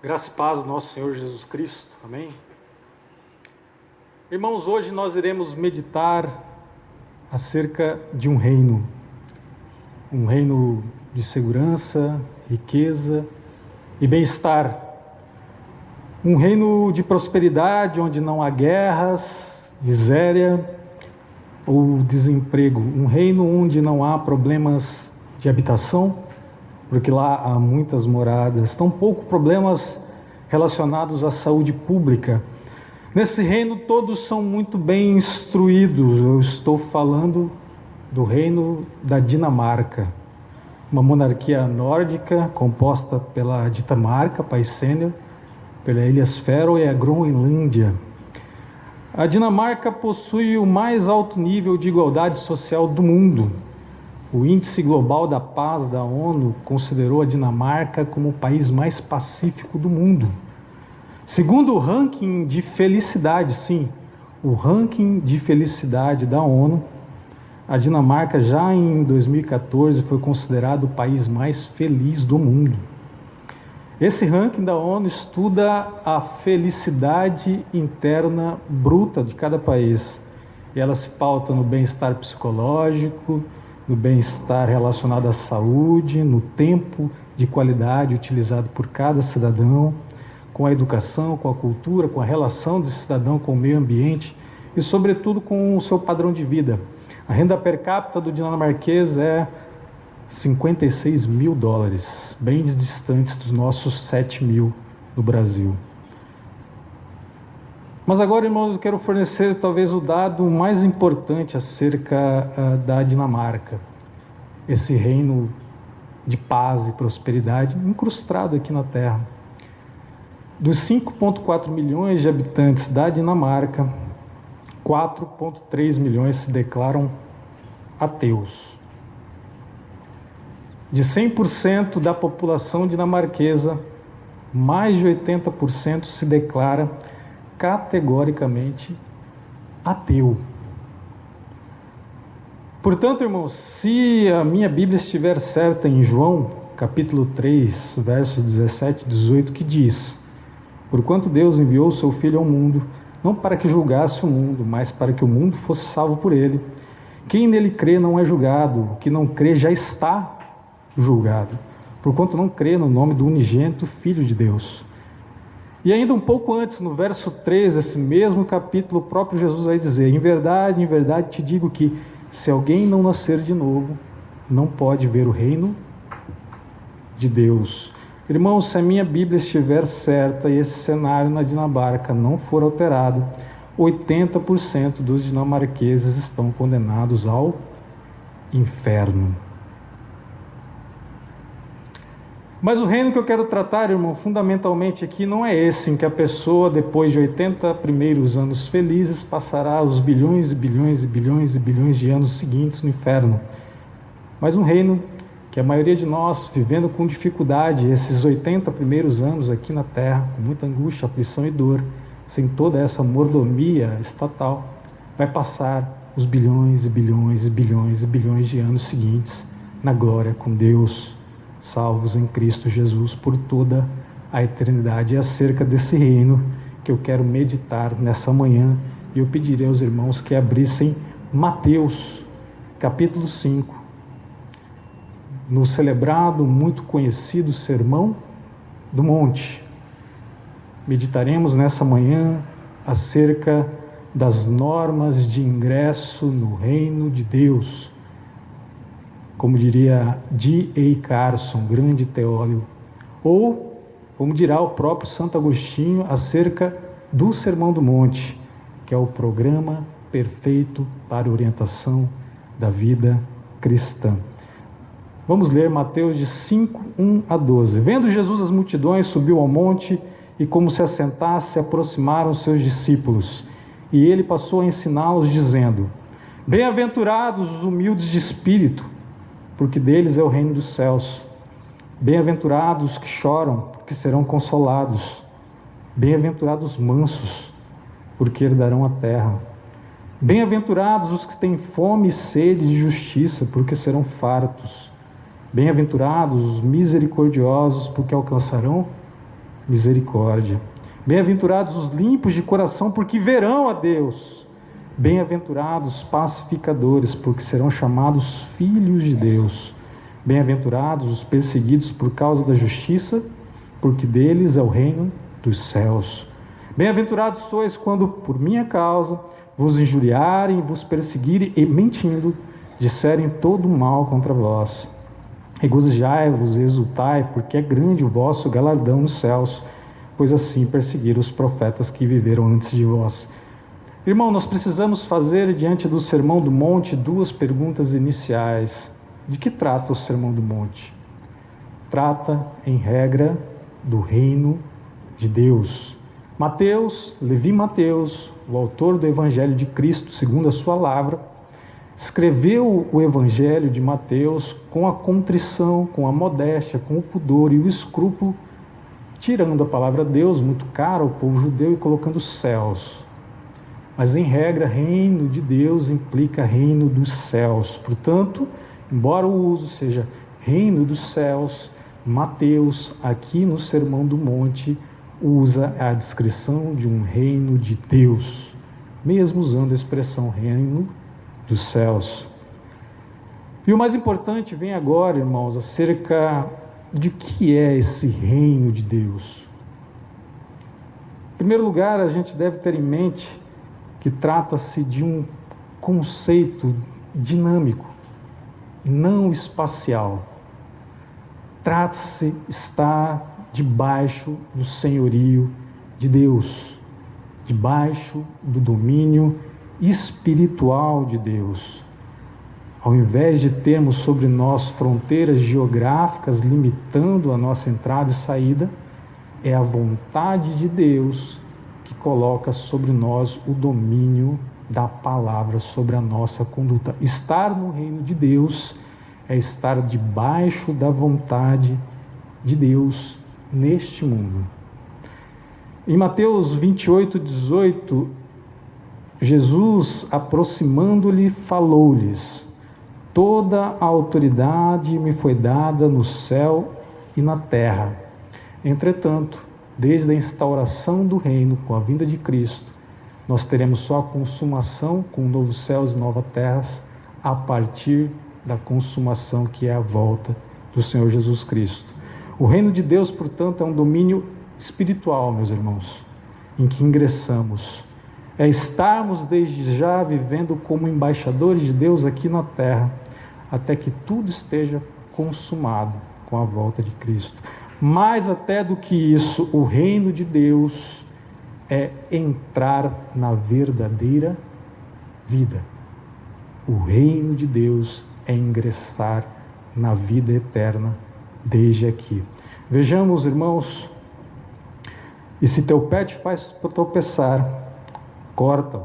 Graça e paz do nosso Senhor Jesus Cristo, amém? Irmãos, hoje nós iremos meditar acerca de um reino de segurança, riqueza e bem-estar, um reino de prosperidade onde não há guerras, miséria ou desemprego, um reino onde não há problemas de habitação, porque lá há muitas moradas, tampouco problemas relacionados à saúde pública. Nesse reino todos são muito bem instruídos. Eu estou falando do reino da Dinamarca, uma monarquia nórdica composta pela Dinamarca, país sênior, pela Ilhas Faroe e a Groenlândia. A Dinamarca possui o mais alto nível de igualdade social do mundo. O Índice Global da Paz da ONU considerou a Dinamarca como o país mais pacífico do mundo. Segundo o ranking de felicidade, sim, o ranking de felicidade da ONU, a Dinamarca já em 2014 foi considerado o país mais feliz do mundo. Esse ranking da ONU estuda a felicidade interna bruta de cada país. E ela se pauta no bem-estar psicológico, no bem-estar relacionado à saúde, no tempo de qualidade utilizado por cada cidadão, com a educação, com a cultura, com a relação desse cidadão com o meio ambiente e, sobretudo, com o seu padrão de vida. A renda per capita do dinamarquês é $56 mil, bem distantes dos nossos 7 mil no Brasil. Mas agora, irmãos, eu quero fornecer talvez o dado mais importante acerca da Dinamarca, esse reino de paz e prosperidade incrustado aqui na Terra. Dos 5,4 milhões de habitantes da Dinamarca, 4,3 milhões se declaram ateus. De 100% da população dinamarquesa, mais de 80% se declara categoricamente ateu. Portanto, irmãos, se a minha Bíblia estiver certa em João, capítulo 3, versos 17 e 18, que diz: porquanto Deus enviou o seu Filho ao mundo, não para que julgasse o mundo, mas para que o mundo fosse salvo por ele. Quem nele crê não é julgado, o que não crê já está julgado, porquanto não crê no nome do unigênito Filho de Deus. E ainda um pouco antes, no verso 3 desse mesmo capítulo, o próprio Jesus vai dizer: em verdade te digo que, se alguém não nascer de novo, não pode ver o reino de Deus. Irmãos, se a minha Bíblia estiver certa e esse cenário na Dinamarca não for alterado, 80% dos dinamarqueses estão condenados ao inferno. Mas o reino que eu quero tratar, irmão, fundamentalmente aqui não é esse, em que a pessoa, depois de 80 primeiros anos felizes, passará os bilhões e bilhões e bilhões e bilhões de anos seguintes no inferno. Mas um reino que a maioria de nós, vivendo com dificuldade esses 80 primeiros anos aqui na Terra, com muita angústia, aflição e dor, sem toda essa mordomia estatal, vai passar os bilhões e bilhões e bilhões e bilhões de anos seguintes na glória com Deus, salvos em Cristo Jesus por toda a eternidade. É acerca desse reino que eu quero meditar nessa manhã, e eu pedirei aos irmãos que abrissem Mateus, capítulo 5, no celebrado, muito conhecido Sermão do Monte. Meditaremos nessa manhã acerca das normas de ingresso no reino de Deus, como diria D.A. Carson, grande teólogo, ou, como dirá o próprio Santo Agostinho, acerca do Sermão do Monte, que é o programa perfeito para a orientação da vida cristã. Vamos ler Mateus de 5, 1 a 12. Vendo Jesus as multidões, subiu ao monte, e como se assentasse, se aproximaram seus discípulos, e ele passou a ensiná-los, dizendo: bem-aventurados os humildes de espírito, porque deles é o reino dos céus. Bem-aventurados os que choram, porque serão consolados. Bem-aventurados os mansos, porque herdarão a terra. Bem-aventurados os que têm fome e sede de justiça, porque serão fartos. Bem-aventurados os misericordiosos, porque alcançarão misericórdia. Bem-aventurados os limpos de coração, porque verão a Deus. Bem-aventurados os pacificadores, porque serão chamados filhos de Deus. Bem-aventurados os perseguidos por causa da justiça, porque deles é o reino dos céus. Bem-aventurados sois quando, por minha causa, vos injuriarem, vos perseguirem e, mentindo, disserem todo mal contra vós. Regozijai-vos e exultai, porque é grande o vosso galardão nos céus, pois assim perseguiram os profetas que viveram antes de vós. Irmão, nós precisamos fazer, diante do Sermão do Monte, duas perguntas iniciais. De que trata o Sermão do Monte? Trata, em regra, do reino de Deus. Levi Mateus, o autor do Evangelho de Cristo, segundo a sua palavra, escreveu o Evangelho de Mateus com a contrição, com a modéstia, com o pudor e o escrúpulo, tirando a palavra Deus, muito cara ao povo judeu, e colocando os céus. Mas, em regra, reino de Deus implica reino dos céus. Portanto, embora o uso seja reino dos céus, Mateus, aqui no Sermão do Monte, usa a descrição de um reino de Deus, mesmo usando a expressão reino dos céus. E o mais importante vem agora, irmãos, acerca de que é esse reino de Deus. Em primeiro lugar, a gente deve ter em mente que trata-se de um conceito dinâmico e não espacial. Trata-se de estar debaixo do senhorio de Deus, debaixo do domínio espiritual de Deus. Ao invés de termos sobre nós fronteiras geográficas limitando a nossa entrada e saída, é a vontade de Deus que coloca sobre nós o domínio da palavra sobre a nossa conduta. Estar no reino de Deus é estar debaixo da vontade de Deus neste mundo. Em Mateus 28:18, Jesus, aproximando-lhe, falou-lhes: toda a autoridade me foi dada no céu e na terra. Entretanto, desde a instauração do reino com a vinda de Cristo, nós teremos só a consumação com novos céus e novas terras a partir da consumação que é a volta do Senhor Jesus Cristo. O reino de Deus, portanto, é um domínio espiritual, meus irmãos, em que ingressamos. É estarmos desde já vivendo como embaixadores de Deus aqui na terra, até que tudo esteja consumado com a volta de Cristo. Mais até do que isso, o reino de Deus é entrar na verdadeira vida. O reino de Deus é ingressar na vida eterna desde aqui. Vejamos, irmãos, e se teu pé te faz tropeçar, corta-o.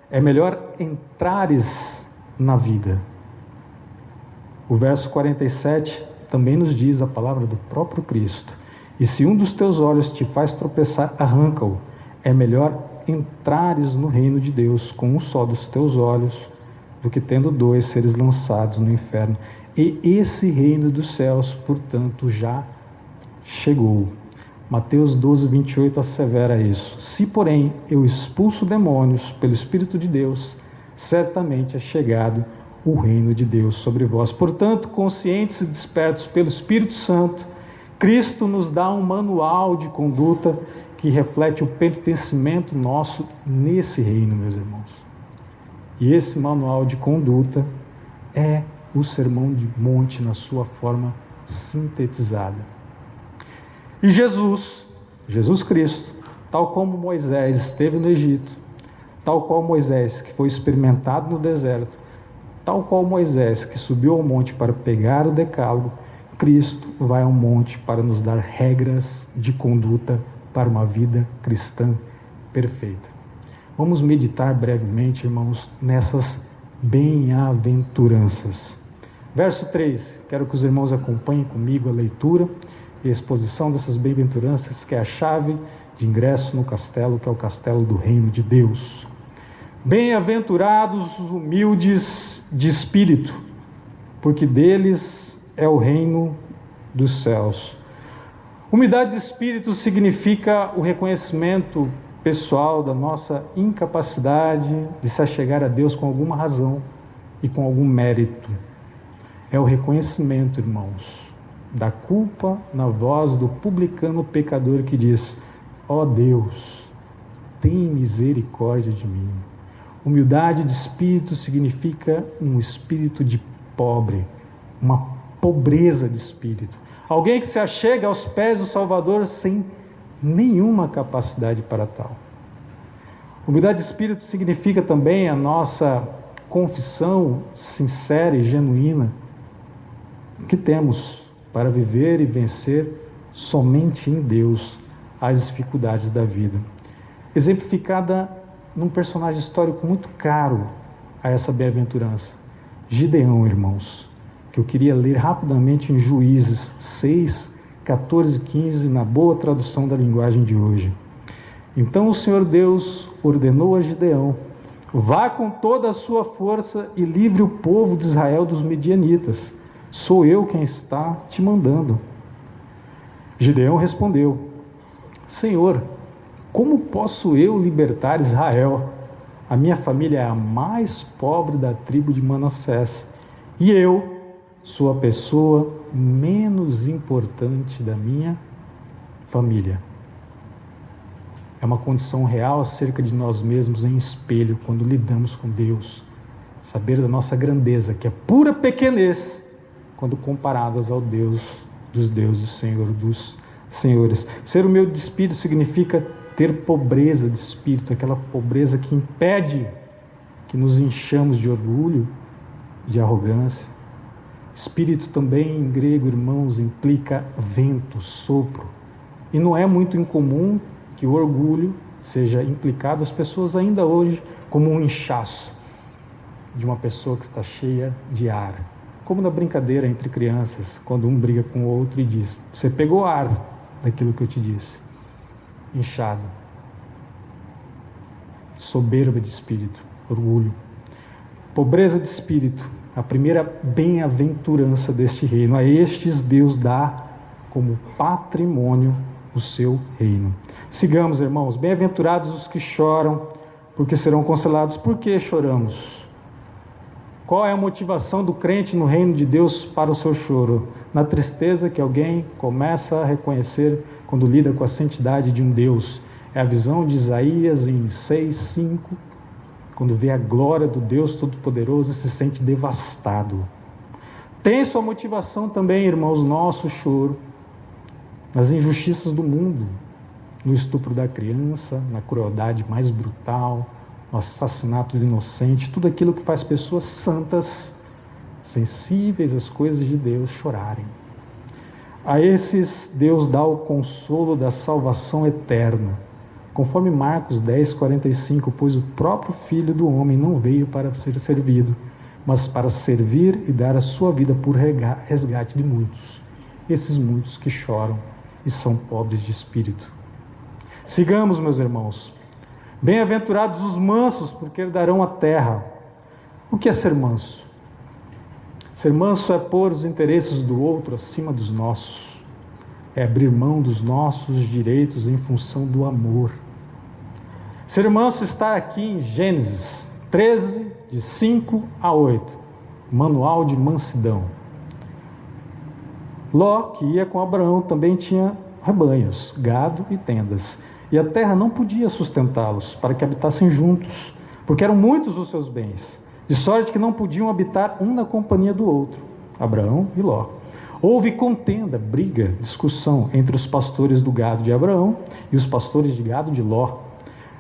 É melhor entrares na vida. O verso 47 também nos diz a palavra do próprio Cristo: e se um dos teus olhos te faz tropeçar, arranca-o. É melhor entrares no reino de Deus com um só dos teus olhos, do que tendo dois seres lançados no inferno. E esse reino dos céus, portanto, já chegou. Mateus 12:28 assevera isso: se, porém, eu expulso demônios pelo Espírito de Deus, certamente é chegado o reino de Deus sobre vós. Portanto, conscientes e despertos pelo Espírito Santo, Cristo nos dá um manual de conduta que reflete o pertencimento nosso nesse reino, meus irmãos. E esse manual de conduta é o Sermão do Monte na sua forma sintetizada. E Jesus Cristo, tal como Moisés esteve no Egito, tal qual Moisés que foi experimentado no deserto, tal qual Moisés que subiu ao monte para pegar o decálogo, Cristo vai ao monte para nos dar regras de conduta para uma vida cristã perfeita. Vamos meditar brevemente, irmãos, nessas bem-aventuranças. Verso 3, quero que os irmãos acompanhem comigo a leitura e a exposição dessas bem-aventuranças, que é a chave de ingresso no castelo, que é o castelo do reino de Deus. Bem-aventurados os humildes de espírito, porque deles é o reino dos céus. Humildade de espírito significa o reconhecimento pessoal da nossa incapacidade de se achegar a Deus com alguma razão e com algum mérito. É o reconhecimento, irmãos, da culpa na voz do publicano pecador que diz: ó Deus, tem misericórdia de mim. Humildade de espírito significa um espírito de pobre, uma pobreza de espírito. Alguém que se achega aos pés do Salvador sem nenhuma capacidade para tal. Humildade de espírito significa também a nossa confissão sincera e genuína que temos para viver e vencer somente em Deus as dificuldades da vida. Exemplificada num personagem histórico muito caro a essa bem-aventurança, Gideão, irmãos, que eu queria ler rapidamente em Juízes 6, 14 e 15, na boa tradução da linguagem de hoje. Então o Senhor Deus ordenou a Gideão: vá com toda a sua força e livre o povo de Israel dos medianitas. Sou eu quem está te mandando. Gideão respondeu: Senhor, como posso eu libertar Israel? A minha família é a mais pobre da tribo de Manassés, e eu sou a pessoa menos importante da minha família. É uma condição real acerca de nós mesmos em espelho quando lidamos com Deus. Saber da nossa grandeza, que é pura pequenez, quando comparadas ao Deus dos deuses, Senhor dos senhores. Ser humilde de espírito significa ter pobreza de espírito, aquela pobreza que impede que nos enchamos de orgulho, de arrogância. Espírito também, em grego, irmãos, implica vento, sopro. E não é muito incomum que o orgulho seja implicado às pessoas ainda hoje como um inchaço de uma pessoa que está cheia de ar. Como na brincadeira entre crianças, quando um briga com o outro e diz: você pegou ar daquilo que eu te disse. Inchado. Soberba de espírito, orgulho. Pobreza de espírito, a primeira bem-aventurança deste reino. A estes Deus dá como patrimônio o seu reino. Sigamos, irmãos. Bem-aventurados os que choram, porque serão consolados. Por que choramos? Qual é a motivação do crente no reino de Deus para o seu choro? Na tristeza que alguém começa a reconhecer quando lida com a santidade de um Deus. É a visão de Isaías em 6:5, quando vê a glória do Deus Todo-Poderoso e se sente devastado. Tem sua motivação também, irmãos, nosso choro nas injustiças do mundo, no estupro da criança, na crueldade mais brutal, no assassinato do inocente, tudo aquilo que faz pessoas santas, sensíveis às coisas de Deus, chorarem. A esses Deus dá o consolo da salvação eterna, conforme Marcos 10:45, pois o próprio Filho do Homem não veio para ser servido, mas para servir e dar a sua vida por resgate de muitos, esses muitos que choram e são pobres de espírito. Sigamos, meus irmãos. Bem-aventurados os mansos, porque herdarão a terra. O que é ser manso? Ser manso é pôr os interesses do outro acima dos nossos. É abrir mão dos nossos direitos em função do amor. Ser manso está aqui em Gênesis 13, de 5 a 8. Manual de mansidão. Ló, que ia com Abraão, também tinha rebanhos, gado e tendas. E a terra não podia sustentá-los para que habitassem juntos, porque eram muitos os seus bens, de sorte que não podiam habitar um na companhia do outro, Abraão e Ló. Houve contenda, briga, discussão entre os pastores do gado de Abraão e os pastores de gado de Ló.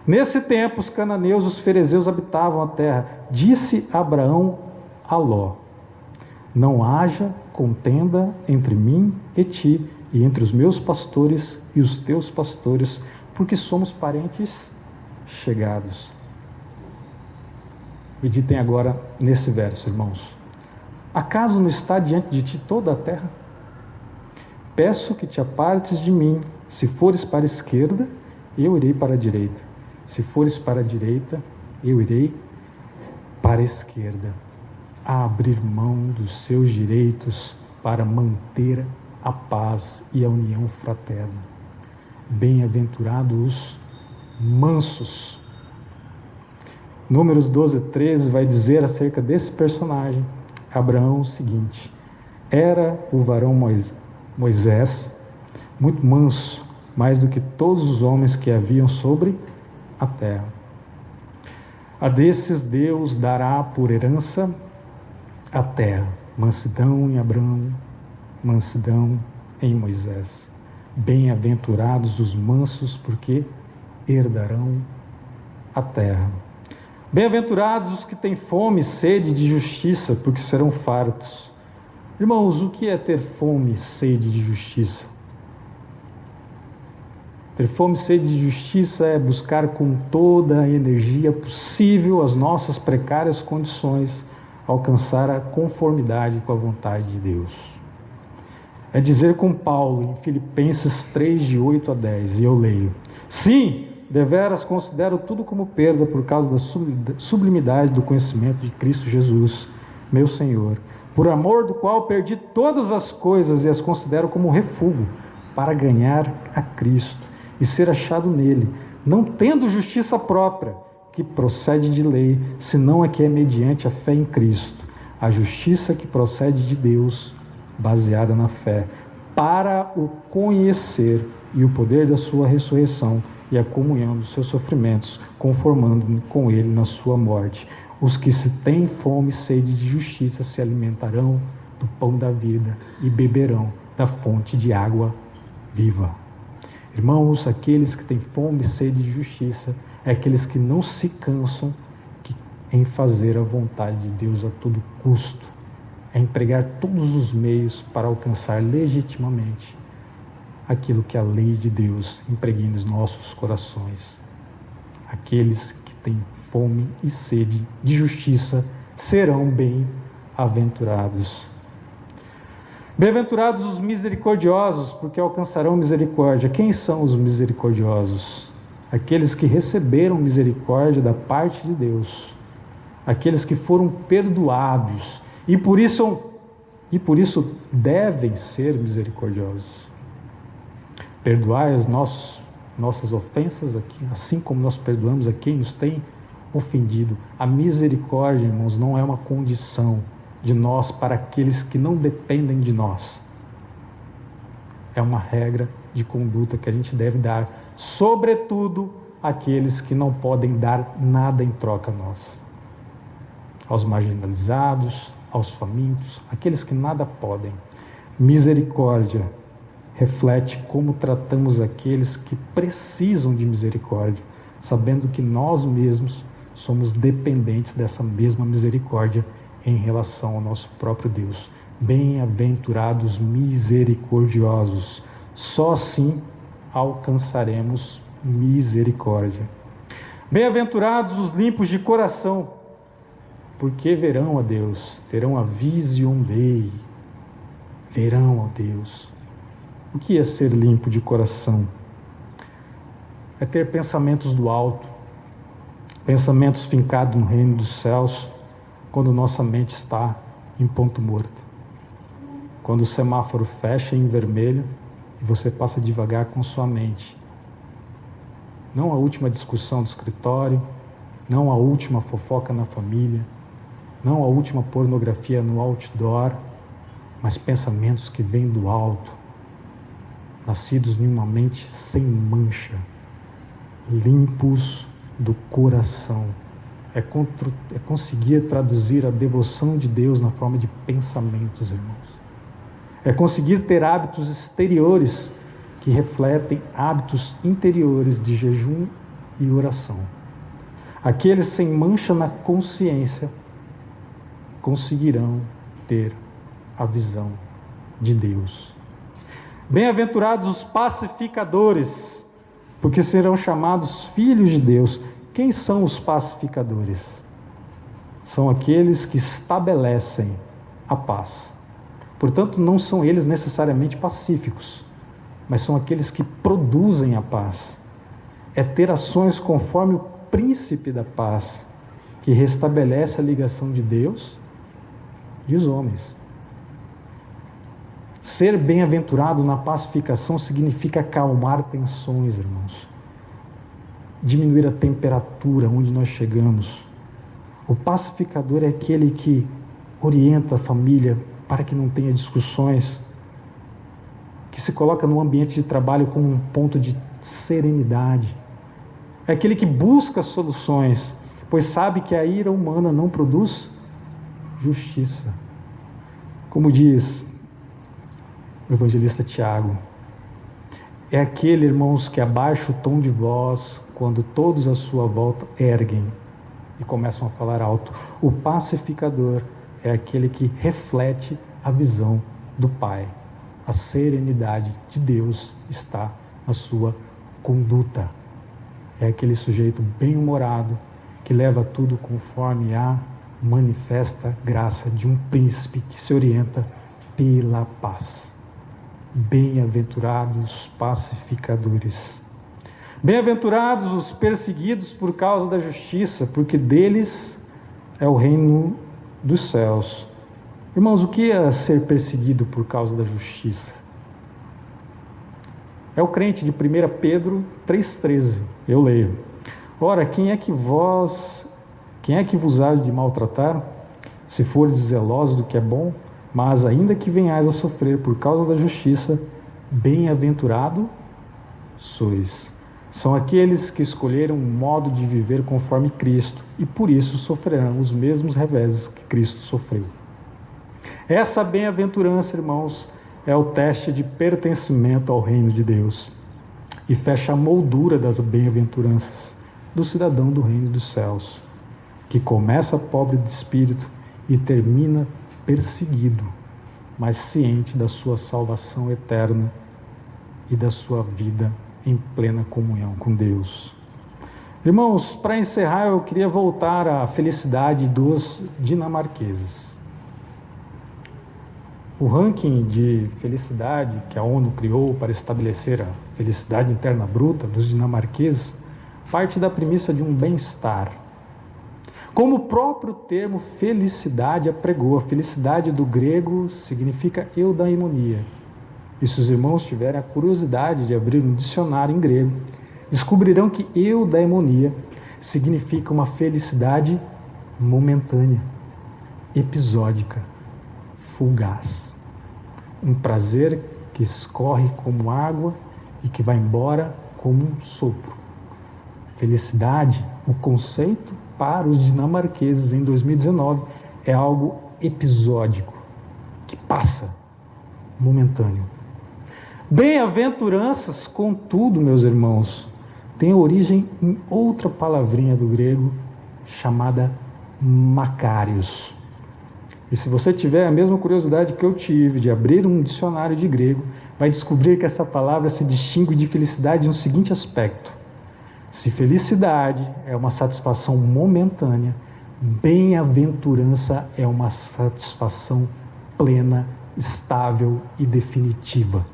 Nesse tempo, os cananeus e os ferezeus habitavam a terra. Disse Abraão a Ló: não haja contenda entre mim e ti, e entre os meus pastores e os teus pastores, porque somos parentes chegados. Meditem agora nesse verso, irmãos. Acaso não está diante de ti toda a terra? Peço que te apartes de mim. Se fores para a esquerda, eu irei para a direita. Se fores para a direita, eu irei para a esquerda. A abrir mão dos seus direitos para manter a paz e a união fraterna. Bem-aventurados os mansos. Números 12:13 vai dizer acerca desse personagem, Abraão, o seguinte: era o varão Moisés muito manso, mais do que todos os homens que haviam sobre a terra. A desses Deus dará por herança a terra, mansidão em Abraão, mansidão em Moisés. Bem-aventurados os mansos, porque herdarão a terra. Bem-aventurados os que têm fome e sede de justiça, porque serão fartos. Irmãos, o que é ter fome e sede de justiça? Ter fome e sede de justiça é buscar com toda a energia possível as nossas precárias condições, alcançar a conformidade com a vontade de Deus. É dizer com Paulo em Filipenses 3, de 8 a 10, e eu leio: sim, deveras considero tudo como perda por causa da sublimidade do conhecimento de Cristo Jesus, meu Senhor, por amor do qual perdi todas as coisas e as considero como refúgio para ganhar a Cristo e ser achado nele, não tendo justiça própria, que procede de lei, senão a que é mediante a fé em Cristo, a justiça que procede de Deus, baseada na fé, para o conhecer e o poder da sua ressurreição e a comunhão dos seus sofrimentos, conformando-me com ele na sua morte. Os que se têm fome e sede de justiça se alimentarão do pão da vida e beberão da fonte de água viva. Irmãos, aqueles que têm fome e sede de justiça é aqueles que não se cansam em fazer a vontade de Deus a todo custo, é empregar todos os meios para alcançar legitimamente aquilo que a lei de Deus impregna nos nossos corações. Aqueles que têm fome e sede de justiça serão bem-aventurados. Bem-aventurados os misericordiosos, porque alcançarão misericórdia. Quem são os misericordiosos? Aqueles que receberam misericórdia da parte de Deus, aqueles que foram perdoados e por isso devem ser misericordiosos. Perdoai as nossas ofensas, assim como nós perdoamos a quem nos tem ofendido. A misericórdia, irmãos, não é uma condição de nós para aqueles que não dependem de nós. É uma regra de conduta que a gente deve dar, sobretudo àqueles que não podem dar nada em troca a nós. Aos marginalizados, aos famintos, aqueles que nada podem. Misericórdia reflete como tratamos aqueles que precisam de misericórdia, sabendo que nós mesmos somos dependentes dessa mesma misericórdia em relação ao nosso próprio Deus. Bem-aventurados misericordiosos, só assim alcançaremos misericórdia. Bem-aventurados os limpos de coração, porque verão a Deus, terão a vision Dei, verão a Deus. O que é ser limpo de coração? É ter pensamentos do alto, pensamentos fincados no reino dos céus, quando nossa mente está em ponto morto. Quando o semáforo fecha em vermelho e você passa devagar com sua mente. Não a última discussão do escritório, não a última fofoca na família, não a última pornografia no outdoor, mas pensamentos que vêm do alto, nascidos em uma mente sem mancha, limpos do coração. É conseguir traduzir a devoção de Deus na forma de pensamentos, irmãos. É conseguir ter hábitos exteriores que refletem hábitos interiores de jejum e oração. Aqueles sem mancha na consciência conseguirão ter a visão de Deus. Bem-aventurados os pacificadores, porque serão chamados filhos de Deus. Quem são os pacificadores? São aqueles que estabelecem a paz. Portanto, não são eles necessariamente pacíficos, mas são aqueles que produzem a paz. É ter ações conforme o príncipe da paz, que restabelece a ligação de Deus e os homens. Ser bem-aventurado na pacificação significa acalmar tensões, irmãos. Diminuir a temperatura onde nós chegamos. O pacificador é aquele que orienta a família para que não tenha discussões, que se coloca no ambiente de trabalho como um ponto de serenidade. É aquele que busca soluções, pois sabe que a ira humana não produz justiça. Como diz o evangelista Tiago, é aquele, irmãos, que abaixa o tom de voz quando todos à sua volta erguem e começam a falar alto. O pacificador é aquele que reflete a visão do Pai. A serenidade de Deus está na sua conduta. É aquele sujeito bem-humorado que leva tudo conforme a manifesta graça de um príncipe que se orienta pela paz. Bem-aventurados pacificadores. Bem-aventurados os perseguidos por causa da justiça, porque deles é o reino dos céus. Irmãos, o que é ser perseguido por causa da justiça? É o crente de 1 Pedro 3,13. Eu leio: ora, quem é que vos há de maltratar, se fores zelosos do que é bom? Mas ainda que venhais a sofrer por causa da justiça, bem-aventurado sois. São aqueles que escolheram um modo de viver conforme Cristo e por isso sofrerão os mesmos reveses que Cristo sofreu. Essa bem-aventurança, irmãos, é o teste de pertencimento ao reino de Deus e fecha a moldura das bem-aventuranças do cidadão do reino dos céus, que começa pobre de espírito e termina perseguido, mas ciente da sua salvação eterna e da sua vida em plena comunhão com Deus. Irmãos, para encerrar, eu queria voltar à felicidade dos dinamarqueses. O ranking de felicidade que a ONU criou para estabelecer a felicidade interna bruta dos dinamarqueses parte da premissa de um bem-estar. Como o próprio termo felicidade apregou, a felicidade do grego significa eudaimonia. E se os irmãos tiverem a curiosidade de abrir um dicionário em grego, descobrirão que eudaimonia significa uma felicidade momentânea, episódica, fugaz. Um prazer que escorre como água e que vai embora como um sopro. Felicidade, o conceito para os dinamarqueses em 2019 é algo episódico, que passa, momentâneo. Bem-aventuranças, contudo, meus irmãos, tem origem em outra palavrinha do grego chamada Macários. E se você tiver a mesma curiosidade que eu tive de abrir um dicionário de grego, vai descobrir que essa palavra se distingue de felicidade no seguinte aspecto: se felicidade é uma satisfação momentânea, bem-aventurança é uma satisfação plena, estável e definitiva.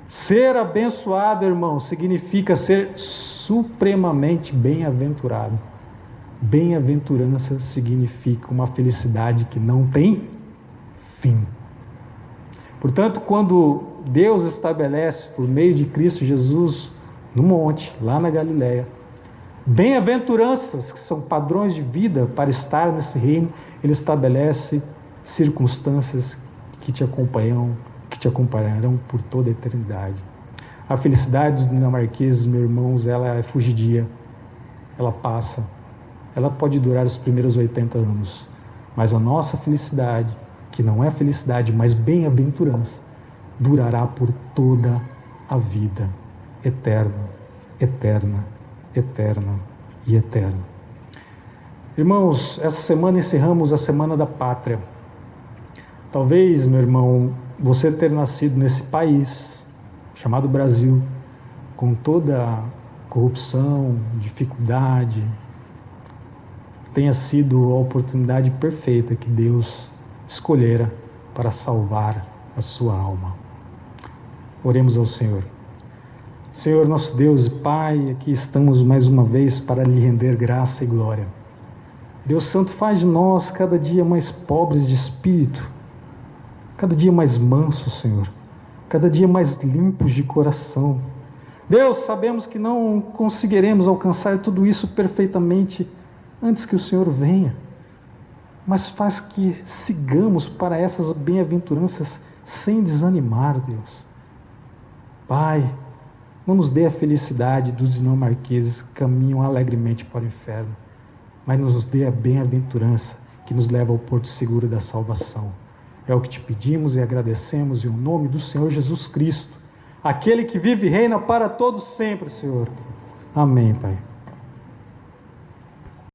Ser abençoado, irmão, significa ser supremamente bem-aventurado. Bem-aventurança significa uma felicidade que não tem fim. Portanto, quando Deus estabelece por meio de Cristo Jesus no monte, lá na Galileia, bem-aventuranças, que são padrões de vida para estar nesse reino, Ele estabelece circunstâncias que te acompanharão por toda a eternidade. A felicidade dos dinamarqueses, meus irmãos, ela é fugidia, ela passa, ela pode durar os primeiros 80 anos, mas a nossa felicidade, que não é felicidade, mas bem-aventurança, durará por toda a vida, eterna, eterna, eterna e eterna. Irmãos, essa semana encerramos a Semana da Pátria. Talvez, meu irmão, você ter nascido nesse país chamado Brasil, com toda a corrupção, dificuldade, tenha sido a oportunidade perfeita que Deus escolhera para salvar a sua alma. Oremos ao Senhor. Senhor, nosso Deus e Pai, aqui estamos mais uma vez para lhe render graça e glória. Deus Santo, faz de nós cada dia mais pobres de espírito, cada dia mais mansos, Senhor, cada dia mais limpos de coração. Deus, sabemos que não conseguiremos alcançar tudo isso perfeitamente antes que o Senhor venha, mas faz que sigamos para essas bem-aventuranças sem desanimar, Deus. Pai, não nos dê a felicidade dos dinamarqueses que caminham alegremente para o inferno, mas nos dê a bem-aventurança que nos leva ao porto seguro da salvação. É o que te pedimos e agradecemos em nome do Senhor Jesus Cristo, aquele que vive e reina para todos sempre, Senhor. Amém, Pai.